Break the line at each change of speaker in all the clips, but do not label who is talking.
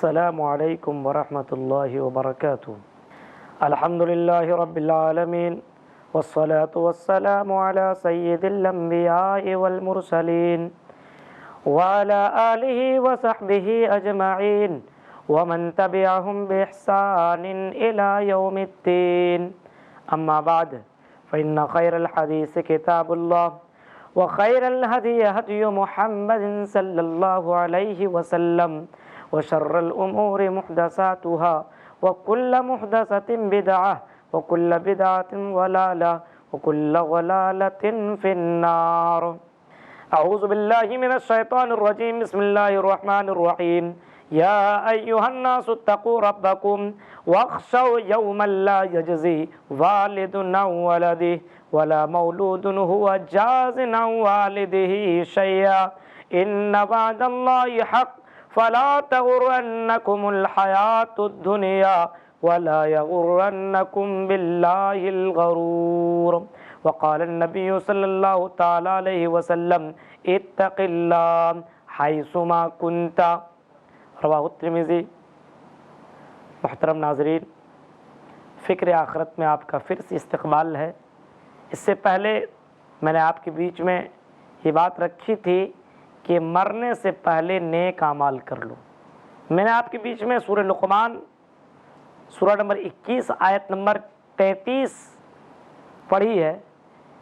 السلام علیکم ورحمۃ اللہ وبرکاتہ۔ الحمد للہ رب العالمین والصلاة والسلام علی سید الانبیاء والمرسلین وعلی آلہ وصحبہ اجمعین ومن تبعہم بإحسان الی یوم الدین، اما بعد فإن خیر الحدیث کتاب اللہ وخیر الہدی ہدی محمد صلی اللہ علیہ وسلم وشر الأمور محدثاتها وكل محدثة بدعة وكل بدعة ضلالة وكل ضلالة في النار۔ اعوذ باللہ من الشیطان الرجیم، بسم اللہ الرحمن الرحیم۔ یا ایہا الناس اتقوا ربکم واخشوا یوما لا یجزی والد عن ولدہ ولا مولود هو جاز عن والدہ شیئا ان وعد اللہ حق فلا تغرنکم الحیاۃ الدنیا ولا یغرنکم باللہ الغرور۔ وقال النبی صلی اللہ تعالی علیہ وسلم اتق اللہ حیثما کنت، رواہ الترمذی۔ محترم ناظرین، فکر آخرت میں آپ کا پھر سے استقبال ہے۔ اس سے پہلے میں نے آپ کے بیچ میں یہ بات رکھی تھی کہ مرنے سے پہلے نیک اعمال کر لو۔ میں نے آپ کے بیچ میں سورہ لقمان سورہ نمبر 21 آیت نمبر 33 پڑھی ہے۔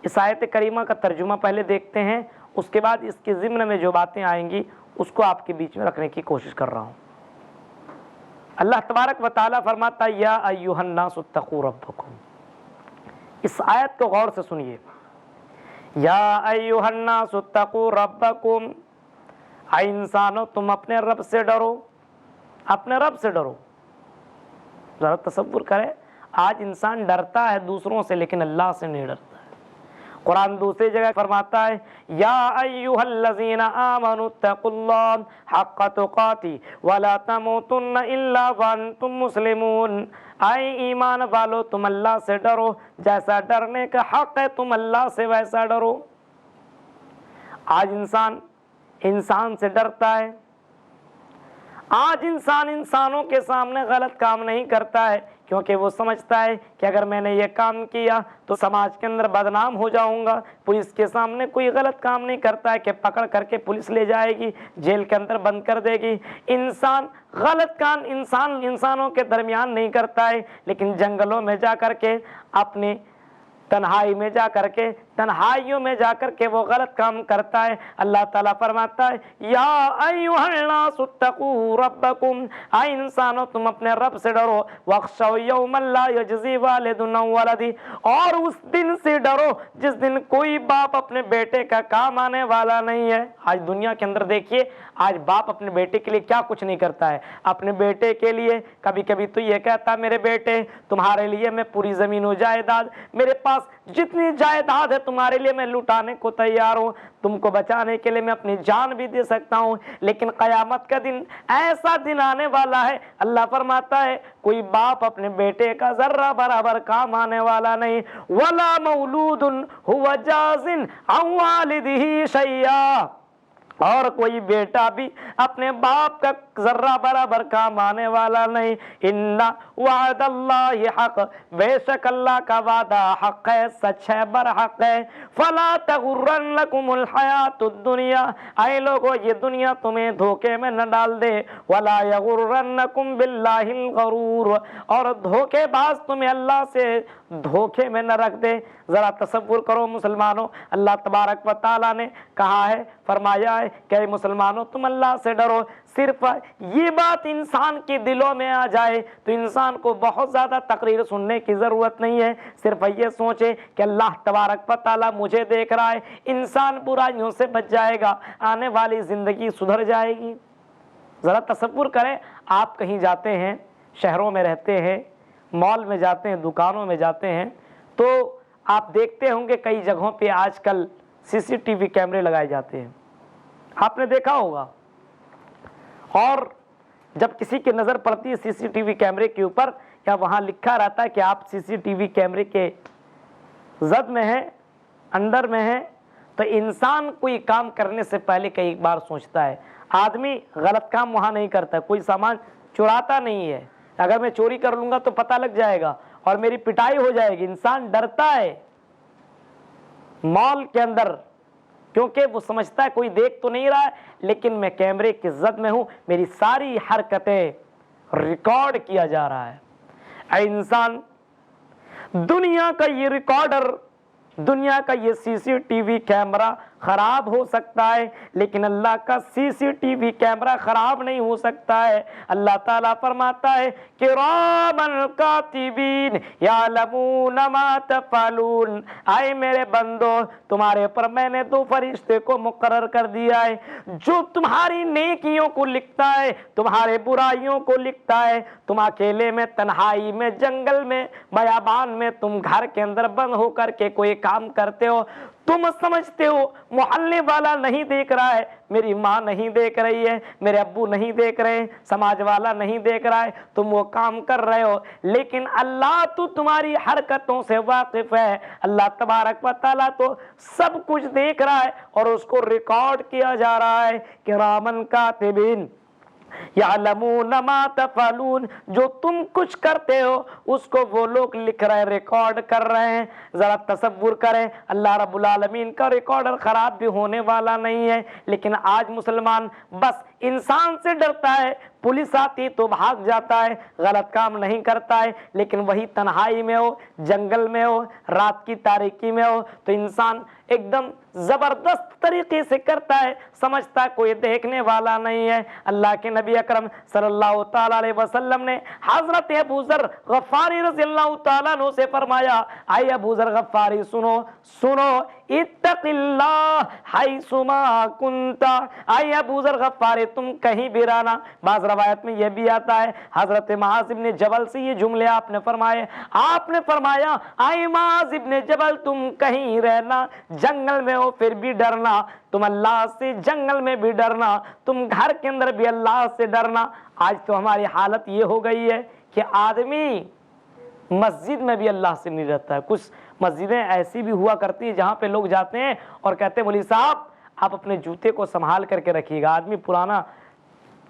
اس آیت کریمہ کا ترجمہ پہلے دیکھتے ہیں، اس کے بعد اس کے ضمن میں جو باتیں آئیں گی اس کو آپ کے بیچ میں رکھنے کی کوشش کر رہا ہوں۔ اللہ تبارک و تعالیٰ فرماتا ہے یا ایھا الناس اتقوا ربکم۔ اس آیت کو غور سے سنیے، یا ایھا الناس اتقوا ربکم، اے انسانوں تم اپنے رب سے ڈرو، اپنے رب سے ڈرو۔ ذرا تصور کریں، آج انسان ڈرتا ہے دوسروں سے لیکن اللہ سے نہیں ڈرتا ہے۔ قرآن دوسری جگہ فرماتا ہے یا ایھا الذین آمنوا اتقوا اللہ حق تقاتہ ولا تموتن الا وانتم مسلمون۔ اے ایمان والو تم اللہ سے ڈرو، جیسا ڈرنے کا حق ہے تم اللہ سے ویسا ڈرو۔ آج انسان سے ڈرتا ہے، آج انسان انسانوں کے سامنے غلط کام نہیں کرتا ہے کیونکہ وہ سمجھتا ہے کہ اگر میں نے یہ کام کیا تو سماج کے اندر بدنام ہو جاؤں گا۔ پولیس کے سامنے کوئی غلط کام نہیں کرتا ہے کہ پکڑ کر کے پولیس لے جائے گی، جیل کے اندر بند کر دے گی۔ انسان غلط کام انسانوں کے درمیان نہیں کرتا ہے، لیکن جنگلوں میں جا کر کے اپنے تنہائی میں جا کر کے تنہائیوں میں جا کر کے وہ غلط کام کرتا ہے۔ اللہ تعالیٰ فرماتا ہے یا ایھا الناس اتقوا ربکم، اے انسانوں تم اپنے رب سے ڈرو، واخشوا یوما لا یجزی والد عن ولدہ، اور اس دن سے ڈرو جس دن کوئی باپ اپنے بیٹے کا کام آنے والا نہیں ہے۔ آج دنیا کے اندر دیکھیے، آج باپ اپنے بیٹے کے لیے کیا کچھ نہیں کرتا ہے۔ اپنے بیٹے کے لیے کبھی کبھی تو یہ کہتا میرے بیٹے تمہارے لیے میں پوری زمین و جائیداد، میرے پاس جتنی جائیداد ہے تمہارے لیے میں لوٹانے کو تیار ہوں، تم کو بچانے کے لیے میں اپنی جان بھی دے سکتا ہوں، لیکن قیامت کا دن ایسا دن آنے والا ہے، اللہ فرماتا ہے کوئی باپ اپنے بیٹے کا ذرہ برابر کام آنے والا نہیں۔ ولا مولود هو جاز عن والدہ شیئا، اور کوئی بیٹا بھی اپنے باپ کا ذرہ برابر کام آنے والا نہیں۔ ان وعد اللہ حق، بے شک اللہ کا وعدہ حق ہے، سچ ہے، برحق ہے۔ فلا تغرنکم الحیاۃ الدنیا، اے لوگو یہ دنیا تمہیں دھوکے میں نہ ڈال دے، ولا یغرنکم باللہ الغرور، اور دھوکے باز تمہیں اللہ سے دھوکے میں نہ رکھ دے۔ ذرا تصور کرو مسلمانوں، اللہ تبارک و تعالیٰ نے کہا ہے، فرمایا ہے کہ اے مسلمانوں تم اللہ سے ڈرو۔ صرف یہ بات انسان کے دلوں میں آ جائے تو انسان کو بہت زیادہ تقریر سننے کی ضرورت نہیں ہے، صرف یہ سوچے کہ اللہ تبارک و تعالیٰ مجھے دیکھ رہا ہے، انسان برائیوں سے بچ جائے گا، آنے والی زندگی سدھر جائے گی۔ ذرا تصور کریں، آپ کہیں جاتے ہیں، شہروں میں رہتے ہیں، مال میں جاتے ہیں، دکانوں میں جاتے ہیں، تو آپ دیکھتے ہوں گے کئی جگہوں پہ آج کل CCTV کیمرے لگائے جاتے ہیں، آپ نے دیکھا ہوگا۔ اور جب کسی کی نظر پڑتی ہے CCTV کیمرے کے اوپر، یا وہاں لکھا رہتا ہے کہ آپ CCTV کیمرے کے زد میں ہیں، انڈر میں ہیں، تو انسان کوئی کام کرنے سے پہلے کئی بار سوچتا ہے۔ آدمی غلط کام وہاں نہیں کرتا ہے، کوئی سامان چراتا نہیں ہے، اگر میں چوری کر لوں گا تو پتہ لگ جائے گا اور میری پٹائی ہو جائے گی۔ انسان ڈرتا ہے مال کے اندر، کیونکہ وہ سمجھتا ہے کوئی دیکھ تو نہیں رہا ہے، لیکن میں کیمرے کی زد میں ہوں، میری ساری حرکتیں ریکارڈ کیا جا رہا ہے۔ اے انسان، دنیا کا یہ ریکارڈر، دنیا کا یہ سی سی ٹی وی کیمرہ خراب ہو سکتا ہے، لیکن اللہ کا سی سی ٹی وی کیمرہ خراب نہیں ہو سکتا ہے۔ اللہ تعالیٰ فرماتا ہے کرامن کاتبین یعلمون ما تفعلون، آئے میرے بندو، تمہارے پر میں نے 2 فرشتے کو مقرر کر دیا ہے جو تمہاری نیکیوں کو لکھتا ہے، تمہارے برائیوں کو لکھتا ہے۔ تم اکیلے میں، تنہائی میں، جنگل میں، بیابان میں، تم گھر کے اندر بند ہو کر کے کوئی کام کرتے ہو، تم سمجھتے ہو محلے والا نہیں دیکھ رہا ہے، میری ماں نہیں دیکھ رہی ہے، میرے ابو نہیں دیکھ رہے، سماج والا نہیں دیکھ رہا ہے، تم وہ کام کر رہے ہو، لیکن اللہ تو تمہاری حرکتوں سے واقف ہے۔ اللہ تبارک و تعالیٰ تو سب کچھ دیکھ رہا ہے اور اس کو ریکارڈ کیا جا رہا ہے۔ کرامن کاتبین یعلمون ما تفعلون، جو تم کچھ کرتے ہو اس کو وہ لوگ لکھ رہے ہیں، ریکارڈ کر رہے ہیں۔ ذرا تصور کریں، اللہ رب العالمین کا ریکارڈر خراب بھی ہونے والا نہیں ہے، لیکن آج مسلمان بس انسان سے ڈرتا ہے، پولیس آتی تو بھاگ جاتا ہے، غلط کام نہیں کرتا ہے، لیکن وہی تنہائی میں ہو، جنگل میں ہو، رات کی تاریکی میں ہو تو انسان ایک دم زبردست طریقے سے کرتا ہے، سمجھتا ہے کوئی دیکھنے والا نہیں ہے۔ اللہ کے نبی اکرم صلی اللہ تعالیٰ علیہ وسلم نے حضرت ابو ذر غفاری رضی اللہ تعالیٰ عنہ سے فرمایا، اے ابو ذر غفاری سنو سنو، اتق اللہ حیثما کنت، اے ابو ذر غفاری تم کہیں بھی رہنا۔ بعض روایت میں یہ بھی آتا ہے حضرت معاذ بن جبل سے یہ جملے آپ نے فرمائے، آپ نے فرمایا اے معاذ بن جبل تم کہیں رہنا، جنگل میں ہو پھر بھی ڈرنا، تم اللہ سے جنگل میں بھی ڈرنا، تم گھر کے اندر بھی اللہ سے ڈرنا۔ آج تو ہماری حالت یہ ہو گئی ہے کہ آدمی مسجد میں بھی اللہ سے نہیں ڈرتا ہے۔ کچھ مسجدیں ایسی بھی ہوا کرتی ہیں جہاں پہ لوگ جاتے ہیں اور کہتے ہیں مولوی صاحب آپ اپنے جوتے کو سنبھال کر کے رکھیے گا۔ آدمی پرانا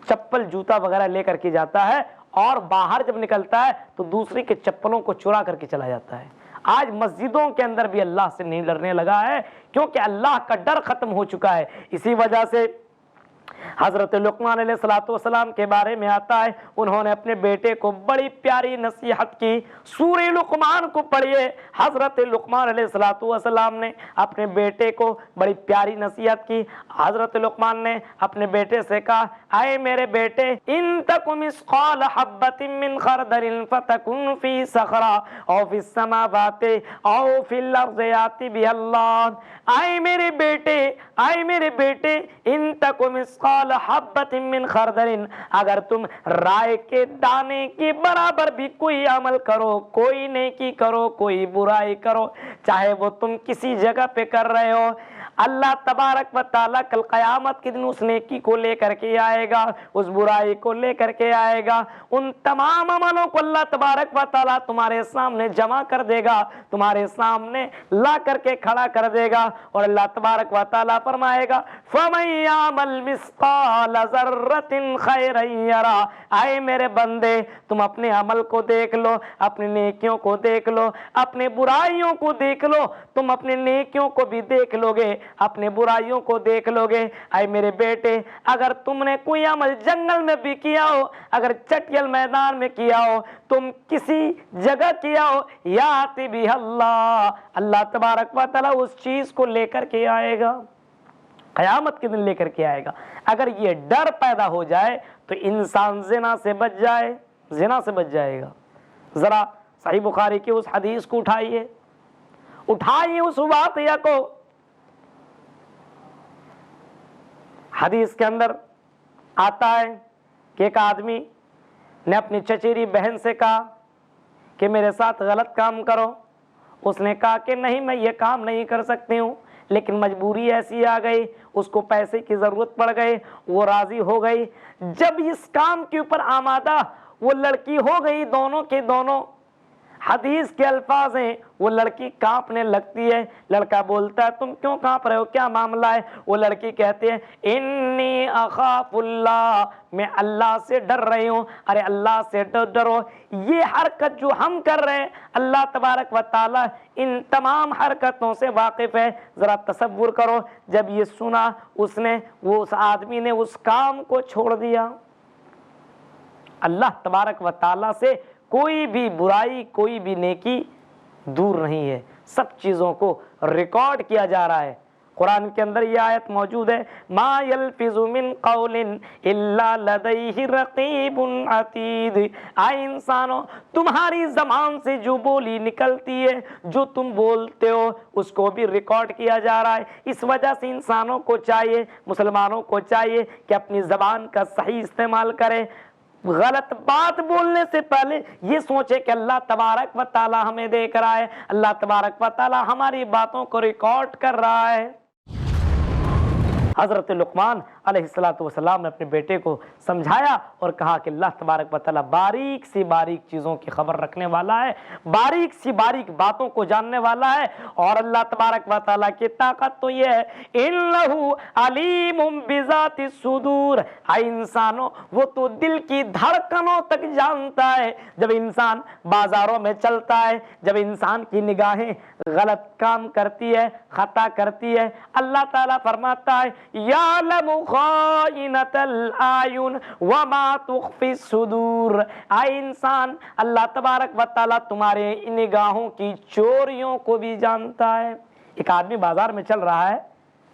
چپل جوتا وغیرہ لے کر کے جاتا ہے اور باہر جب نکلتا ہے تو دوسرے کے چپلوں کو چرا کر کے چلا جاتا ہے۔ آج مسجدوں کے اندر بھی اللہ سے نہیں ڈرنے لگا ہے، کیونکہ اللہ کا ڈر ختم ہو چکا ہے۔ اسی وجہ سے حضرت لقمان علیہ السلام کے بارے میں آتا ہے، انہوں نے اپنے بیٹے کو بڑی پیاری نصیحت کی۔ سورہ لقمان کو پڑھیے، حضرت لقمان علیہ السلام نے اپنے بیٹے کو بڑی پیاری نصیحت کی۔ حضرت لقمان نے اپنے بیٹے سے کہا، اے میرے بیٹے، ان تک مثقال حبۃ من خردل فتکن فی صخرہ او فی السماوات او فی الارض یأتی بها اللہ۔ اے میرے بیٹے، اے میرے بیٹے، ان تک مثقال حبۃ من خردل، اگر تم رائے کے دانے کے برابر بھی کوئی عمل کرو، کوئی نیکی کرو، کوئی برائی کرو، چاہے وہ تم کسی جگہ پہ کر رہے ہو، اللہ تبارک و تعالیٰ کل قیامت کے دن اس نیکی کو لے کر کے آئے گا، اس برائی کو لے کر کے آئے گا، ان تمام عملوں کو اللہ تبارک و تعالیٰ تمہارے سامنے جمع کر دے گا، تمہارے سامنے لا کر کے کھڑا کر دے گا، اور اللہ تبارک و تعالیٰ فرمائے گا فَمَن يَعْمَلْ مِثْقَالَ ذَرَّةٍ خَيْرًا يَرَهُ۔ اے میرے بندے، تم اپنے عمل کو دیکھ لو، اپنی نیکیوں کو دیکھ لو، اپنے برائیوں کو دیکھ لو، تم اپنے نیکیوں کو بھی دیکھ لو گے، اپنے برائیوں کو دیکھ لو گے۔ اے میرے بیٹے، اگر تم نے کوئی عمل جنگل میں بھی کیا ہو، اگر چٹیل میدان میں کیا ہو، تم کسی جگہ کیا ہو، یاتی بھی اللہ، اللہ تبارک و تعالیٰ اس چیز کو لے کر کے آئے گا، قیامت کے دن لے کر کے آئے گا۔ اگر یہ ڈر پیدا ہو جائے تو انسان زنا سے بچ جائے، زنا سے بچ جائے گا۔ ذرا صحیح بخاری کی اس حدیث کو اٹھائیے اس واقعہ کو۔ حدیث کے اندر آتا ہے کہ ایک آدمی نے اپنی چچیری بہن سے کہا کہ میرے ساتھ غلط کام کرو۔ اس نے کہا کہ نہیں، میں یہ کام نہیں کر سکتی ہوں، لیکن مجبوری ایسی آ گئی، اس کو پیسے کی ضرورت پڑ گئی، وہ راضی ہو گئی۔ جب اس کام کے اوپر آمادہ وہ لڑکی ہو گئی، دونوں کے دونوں حدیث کے الفاظ ہیں، وہ لڑکی کانپنے لگتی ہے، لڑکا بولتا ہے تم کیوں کانپ رہے ہو، کیا معاملہ ہے؟ وہ لڑکی کہتی ہے انی اخاف اللہ، میں اللہ سے ڈر رہی ہوں۔ ارے اللہ سے ڈرو، یہ حرکت جو ہم کر رہے ہیں اللہ تبارک و تعالی ان تمام حرکتوں سے واقف ہے۔ ذرا تصور کرو، جب یہ سنا اس آدمی نے اس کام کو چھوڑ دیا۔ اللہ تبارک و تعالی سے کوئی بھی برائی، کوئی بھی نیکی دور نہیں ہے، سب چیزوں کو ریکارڈ کیا جا رہا ہے۔ قرآن کے اندر یہ آیت موجود ہے، ما یلفظ من قول الا لدیہ رقیب عتید۔ آئے انسانوں، تمہاری زبان سے جو بولی نکلتی ہے، جو تم بولتے ہو، اس کو بھی ریکارڈ کیا جا رہا ہے۔ اس وجہ سے انسانوں کو چاہیے، مسلمانوں کو چاہیے کہ اپنی زبان کا صحیح استعمال کرے۔ غلط بات بولنے سے پہلے یہ سوچے کہ اللہ تبارک و تعالی ہمیں دیکھ رہا ہے، اللہ تبارک و تعالی ہماری باتوں کو ریکارڈ کر رہا ہے۔ حضرت لقمان علیہ السلام نے اپنے بیٹے کو سمجھایا اور کہا کہ اللہ تبارک و تعالیٰ باریک سی باریک چیزوں کی خبر رکھنے والا ہے، باریک سی باریک باتوں کو جاننے والا ہے، اور اللہ تبارک و تعالیٰ کی طاقت تو یہ ہے انہ علیم بذات الصدور۔ اے انسانوں، وہ تو دل کی دھڑکنوں تک جانتا ہے۔ جب انسان بازاروں میں چلتا ہے، جب انسان کی نگاہیں غلط کام کرتی ہے، خطا کرتی ہے، اللہ تعالیٰ فرماتا ہے یعلم خائنۃ الاعین وما تخفی الصدور۔ اے انسان، اللہ تبارک و تعالیٰ تمہارے نگاہوں کی چوریوں کو بھی جانتا ہے۔ ایک آدمی بازار میں چل رہا ہے،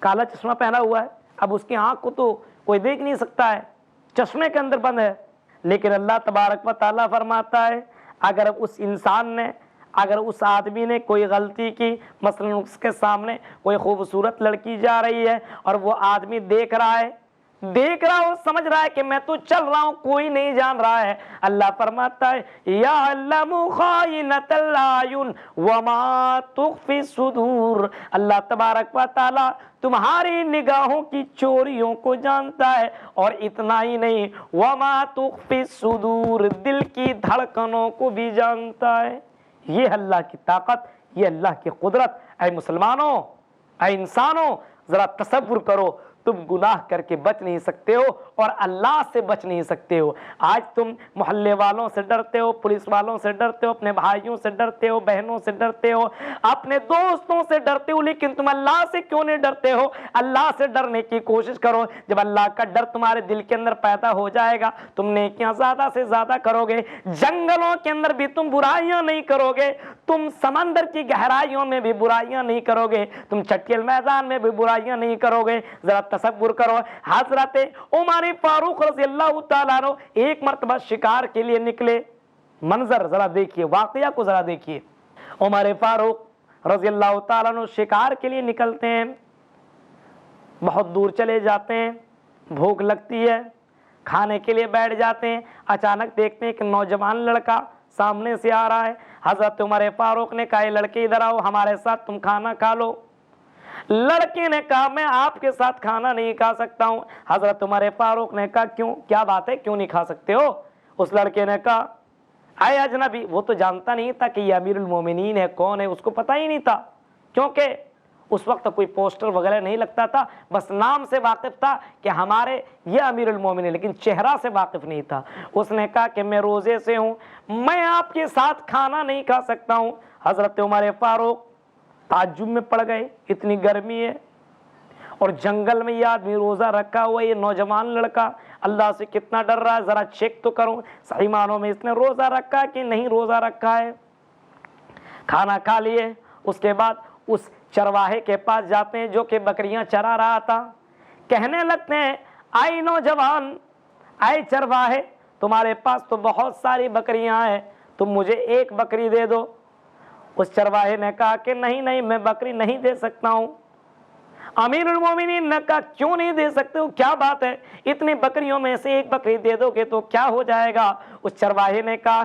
کالا چشمہ پہنا ہوا ہے، اب اس کی آنکھ کو تو کوئی دیکھ نہیں سکتا ہے، چشمے کے اندر بند ہے، لیکن اللہ تبارک و تعالیٰ فرماتا ہے اگر اس آدمی نے کوئی غلطی کی، مثلا اس کے سامنے کوئی خوبصورت لڑکی جا رہی ہے اور وہ آدمی دیکھ رہا ہے، سمجھ رہا ہے کہ میں تو چل رہا ہوں، کوئی نہیں جان رہا ہے، اللہ فرماتا ہے یعلم خائنۃ الاعین وما تخفی الصدور۔ اللہ تبارک و تعالی تمہاری نگاہوں کی چوریوں کو جانتا ہے، اور اتنا ہی نہیں وما تخفی الصدور، دل کی دھڑکنوں کو بھی جانتا ہے۔ یہ اللہ کی طاقت، یہ اللہ کی قدرت۔ اے مسلمانوں، اے انسانوں، ذرا تصور کرو، تم گناہ کر کے بچ نہیں سکتے ہو اور اللہ سے بچ نہیں سکتے ہو۔ آج تم محلے والوں سے ڈرتے ہو، پولیس والوں سے ڈرتے ہو، اپنے بھائیوں سے ڈرتے ہو، بہنوں سے ڈرتے ہو، اپنے دوستوں سے ڈرتے ہو، لیکن تم اللہ سے کیوں نہیں ڈرتے ہو؟ اللہ سے ڈرنے کی کوشش کرو۔ جب اللہ کا ڈر تمہارے دل کے اندر پیدا ہو جائے گا، تم نیکیاں زیادہ سے زیادہ کرو گے، جنگلوں کے اندر بھی تم برائیاں نہیں کرو گے، تم سمندر کی گہرائیوں میں بھی برائیاں نہیں کرو گے، تم چٹیل میدان میں بھی برائیاں نہیں کرو گے۔ ذرا تصور کرو، حضرت عمر فاروق رضی اللہ تعالیٰ عنہ ایک مرتبہ شکار کے لیے نکلے، منظر ذرا دیکھیے، واقعہ کو ذرا دیکھیے۔ عمر فاروق رضی اللہ تعالیٰ عنہ شکار کے لیے نکلتے ہیں، بہت دور چلے جاتے ہیں، بھوک لگتی ہے، کھانے کے لیے بیٹھ جاتے ہیں، اچانک دیکھتے ہیں کہ نوجوان لڑکا سامنے سے آ رہا ہے۔ حضرت عمر فاروق نے کہا لڑکے ادھر آؤ، ہمارے ساتھ تم کھانا کھا لو۔ لڑکے نے کہا میں آپ کے ساتھ کھانا نہیں کھا سکتا ہوں۔ حضرت عمر فاروق نے کہا کیوں، کیا بات ہے، کیوں نہیں کھا سکتے ہو؟ اس لڑکے نے کہا اے اجنبی، وہ تو جانتا نہیں تھا کہ یہ امیر المومنین ہے، کون ہے، اس کو پتہ ہی نہیں تھا، کیونکہ اس وقت کوئی پوسٹر وغیرہ نہیں لگتا تھا، بس نام سے واقف تھا کہ ہمارے یہ امیر المومنین، لیکن چہرہ سے واقف نہیں تھا۔ اس نے کہا کہ میں روزے سے ہوں، میں آپ کے ساتھ کھانا نہیں کھا سکتا ہوں۔ حضرت عمر فاروق تعجب میں پڑ گئے، اتنی گرمی ہے اور جنگل میں یہ آدمی روزہ رکھا ہوا ہے، یہ نوجوان لڑکا اللہ سے کتنا ڈر رہا ہے، ذرا چیک تو کروں صحیح معنوں میں اس نے روزہ رکھا کہ نہیں روزہ رکھا ہے۔ کھانا کھا لیے، اس کے بعد اس چرواہے کے پاس جاتے ہیں جو کہ بکریاں چرا رہا تھا، کہنے لگتے ہیں اے نوجوان، اے چرواہے، تمہارے پاس تو بہت ساری بکریاں ہیں، تم مجھے ایک بکری دے دو۔ اس چرواہے نے کہا کہ نہیں نہیں، میں بکری نہیں دے سکتا ہوں۔ امیر المومنین نے کہا کیوں نہیں دے سکتے ہو، کیا بات ہے، اتنی بکریوں میں سے ایک بکری دے دو گے تو کیا ہو جائے گا؟ اس چرواہے نے کہا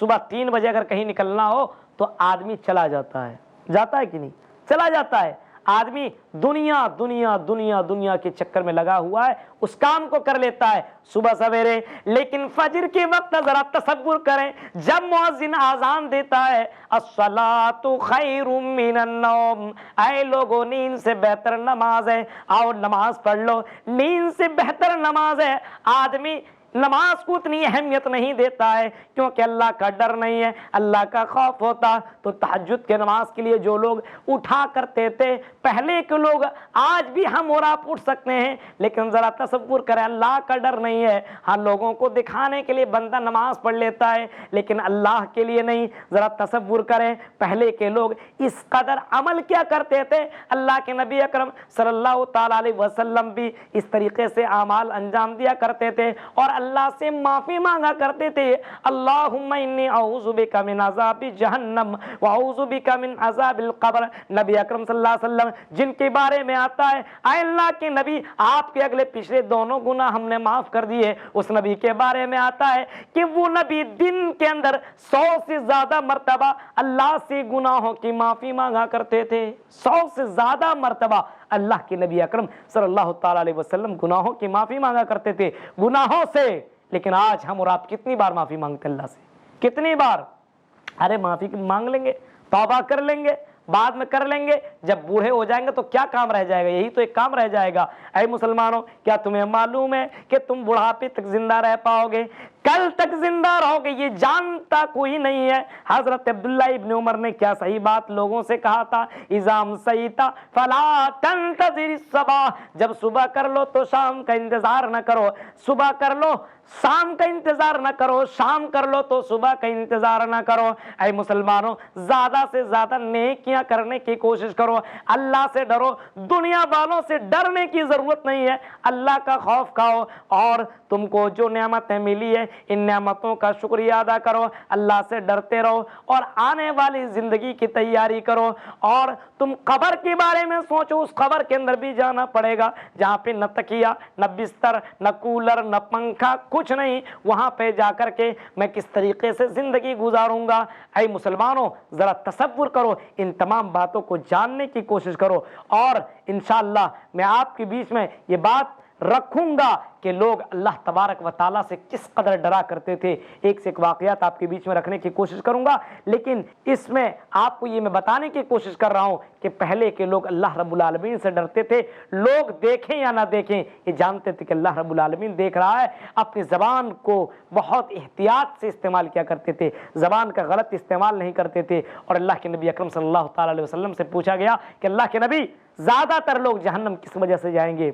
صبح 3 بجے اگر کہیں نکلنا ہو تو آدمی چلا جاتا ہے کہ نہیں؟ چلا جاتا ہے آدمی، دنیا دنیا دنیا دنیا کے چکر میں لگا ہوا ہے، اس کام کو کر لیتا ہے صبح سویرے۔ لیکن فجر کے وقت ذرا تصور کریں، جب مؤذن اذان دیتا ہے الصلاۃ خیر من النوم، اے لوگوں نیند سے بہتر نماز ہے، آؤ نماز پڑھ لو، نیند سے بہتر نماز ہے۔ آدمی نماز کو اتنی اہمیت نہیں دیتا ہے کیونکہ اللہ کا ڈر نہیں ہے، اللہ کا خوف ہوتا۔ تو تہجد کے نماز کے لیے جو لوگ اٹھا کرتے تھے پہلے کے لوگ، آج بھی ہم اور آپ اٹھ سکتے ہیں، لیکن ذرا تصور کریں اللہ کا ڈر نہیں ہے۔ ہاں لوگوں کو دکھانے کے لیے بندہ نماز پڑھ لیتا ہے لیکن اللہ کے لیے نہیں۔ ذرا تصور کریں پہلے کے لوگ اس قدر عمل کیا کرتے تھے، اللہ کے نبی اکرم صلی اللہ تعالی علیہ وسلم بھی اس طریقے سے اعمال انجام دیا کرتے تھے اور اللہ سے معافی مانگا کرتے تھے۔ اللہم انی اعوذ بک من عذاب جہنم واعوذ بک من عذاب القبر۔ نبی اکرم صلی اللہ علیہ وسلم جن کے بارے میں آتا ہے اے اللہ کے نبی آپ کے اگلے پچھلے دونوں گناہ ہم نے معاف کر دیے، اس نبی کے بارے میں آتا ہے کہ وہ نبی دن کے اندر 100 سے زیادہ مرتبہ اللہ سے گناہوں کی معافی مانگا کرتے تھے۔ 100 سے زیادہ مرتبہ اللہ کے نبی اکرم صلی اللہ تعالی علیہ وسلم گناہوں کی معافی مانگا کرتے تھے، گناہوں سے۔ لیکن آج ہم اور آپ کتنی بار معافی مانگتے اللہ سے؟ کتنی بار؟ ارے معافی مانگ لیں گے، توبہ کر لیں گے، بعد میں کر لیں گے، جب بوڑھے ہو جائیں گے تو کیا کام رہ جائے گا؟ یہی تو ایک کام رہ جائے گا۔ اے مسلمانوں، کیا تمہیں معلوم ہے کہ تم بڑھاپے تک زندہ رہ پاؤ گے؟ کل تک زندہ رہو گے یہ جانتا کوئی نہیں ہے۔ حضرت عبداللہ ابن عمر نے کیا صحیح بات لوگوں سے کہا تھا، اذا امسیت فلا تنتظر الصباح، جب صبح کر لو تو شام کا انتظار نہ کرو، صبح کر لو شام کا انتظار نہ کرو، شام کر لو تو صبح کا انتظار نہ کرو۔ اے مسلمانوں، زیادہ سے زیادہ نیکیاں کرنے کی کوشش کرو، اللہ سے ڈرو، دنیا والوں سے ڈرنے کی ضرورت نہیں ہے، اللہ کا خوف کھاؤ، اور تم کو جو نعمتیں ملی ہے ان نعمتوں کا شکریہ ادا کرو، اللہ سے ڈرتے رہو اور آنے والی زندگی کی تیاری کرو۔ اور تم قبر کے بارے میں سوچو، اس قبر کے اندر بھی جانا پڑے گا جہاں پہ نہ تکیہ، نہ بستر، نہ کولر، نہ پنکھا، کچھ نہیں، وہاں پہ جا کر کے میں کس طریقے سے زندگی گزاروں گا۔ اے مسلمانوں، ذرا تصور کرو، ان تمام باتوں کو جاننے کی کوشش کرو، اور انشاءاللہ میں آپ کے بیچ میں یہ بات رکھوں گا کہ لوگ اللہ تبارک و تعالیٰ سے کس قدر ڈرا کرتے تھے۔ ایک سے ایک واقعات آپ کے بیچ میں رکھنے کی کوشش کروں گا، لیکن اس میں آپ کو یہ میں بتانے کی کوشش کر رہا ہوں کہ پہلے کے لوگ اللہ رب العالمین سے ڈرتے تھے، لوگ دیکھیں یا نہ دیکھیں یہ جانتے تھے کہ اللہ رب العالمین دیکھ رہا ہے۔ اپنی زبان کو بہت احتیاط سے استعمال کیا کرتے تھے، زبان کا غلط استعمال نہیں کرتے تھے۔ اور اللہ کے نبی اکرم صلی اللہ تعالی علیہ وسلم سے پوچھا گیا کہ اللہ کے نبی زیادہ تر لوگ جہنم کس وجہ سے جائیں گے؟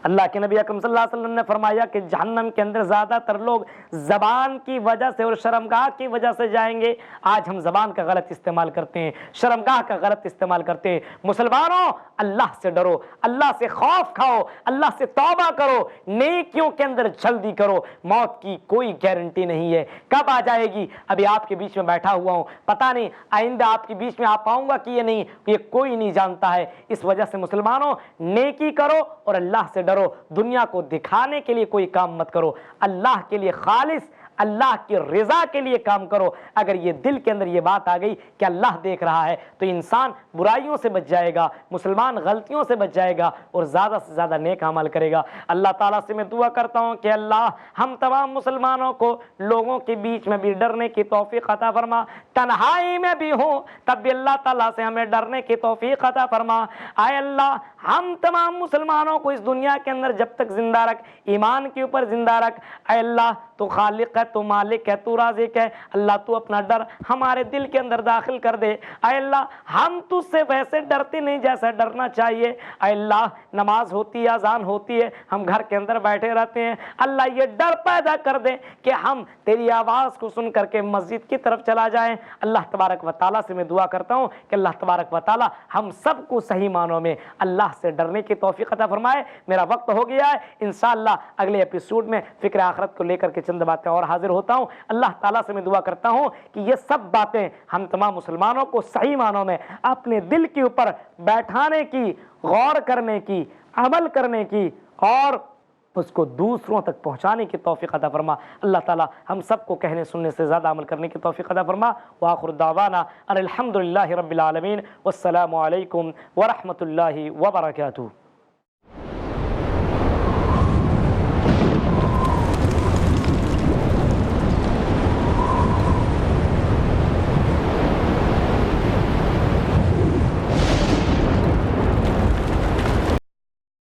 اللہ کے نبی اکرم صلی اللہ علیہ وسلم نے فرمایا کہ جہنم کے اندر زیادہ تر لوگ زبان کی وجہ سے اور شرمگاہ کی وجہ سے جائیں گے۔ آج ہم زبان کا غلط استعمال کرتے ہیں، شرمگاہ کا غلط استعمال کرتے ہیں۔ مسلمانوں، اللہ سے ڈرو، اللہ سے خوف کھاؤ، اللہ سے توبہ کرو، نیکیوں کے اندر جلدی کرو۔ موت کی کوئی گارنٹی نہیں ہے کب آ جائے گی۔ ابھی آپ کے بیچ میں بیٹھا ہوا ہوں، پتہ نہیں آئندہ آپ کے بیچ میں آ پاؤں گا کہ یہ نہیں، یہ کوئی نہیں جانتا ہے۔ اس وجہ سے مسلمانوں، نیکی کرو اور اللہ سے ڈرو، دنیا کو دکھانے کے لیے کوئی کام مت کرو، اللہ کے لیے خالص اللہ کی رضا کے لیے کام کرو۔ اگر یہ دل کے اندر یہ بات آ گئی کہ اللہ دیکھ رہا ہے تو انسان برائیوں سے بچ جائے گا، مسلمان غلطیوں سے بچ جائے گا اور زیادہ سے زیادہ نیک عمل کرے گا۔ اللہ تعالیٰ سے میں دعا کرتا ہوں کہ اللہ ہم تمام مسلمانوں کو لوگوں کے بیچ میں بھی ڈرنے کی توفیق عطا فرما، تنہائی میں بھی ہوں تب بھی اللہ تعالیٰ سے ہمیں ڈرنے کی توفیق عطا فرما۔ اے اللہ ہم تمام مسلمانوں کو اس دنیا کے اندر جب تک زندہ رکھ، ایمان کے اوپر زندہ رکھ۔ اے اللہ تو خالق ہے، تو مالک ہے، تو رازق ہے، اللہ تو اپنا ڈر ہمارے دل کے اندر داخل کر دے۔ اے اللہ ہم تجھ سے ویسے ڈرتے نہیں جیسا ڈرنا چاہیے۔ اے اللہ نماز ہوتی ہے، اذان ہوتی ہے، ہم گھر کے اندر بیٹھے رہتے ہیں، اللہ یہ ڈر پیدا کر دے کہ ہم تیری آواز کو سن کر کے مسجد کی طرف چلا جائیں۔ اللہ تبارک و تعالیٰ سے میں دعا کرتا ہوں کہ اللہ تبارک و تعالیٰ ہم سب کو صحیح معنوں میں اللہ سے ڈرنے کی توفیق عطا فرمائے۔ میرا وقت ہو گیا ہے، انشاءاللہ اگلے ایپیسوڈ میں فکر آخرت کو لے کر کے چند باتیں اور حاضر ہوتا ہوں۔ اللہ تعالیٰ سے میں دعا کرتا ہوں کہ یہ سب باتیں ہم تمام مسلمانوں کو صحیح معنوں میں اپنے دل کے اوپر بیٹھانے کی، غور کرنے کی، عمل کرنے کی اور اس کو دوسروں تک پہنچانے کی توفیق عطا فرما۔ اللہ تعالیٰ ہم سب کو کہنے سننے سے زیادہ عمل کرنے کی توفیق عطا فرما۔ وآخر دعوانا ان الحمد للہ رب العالمین، والسلام علیکم ورحمۃ اللہ وبرکاتہ۔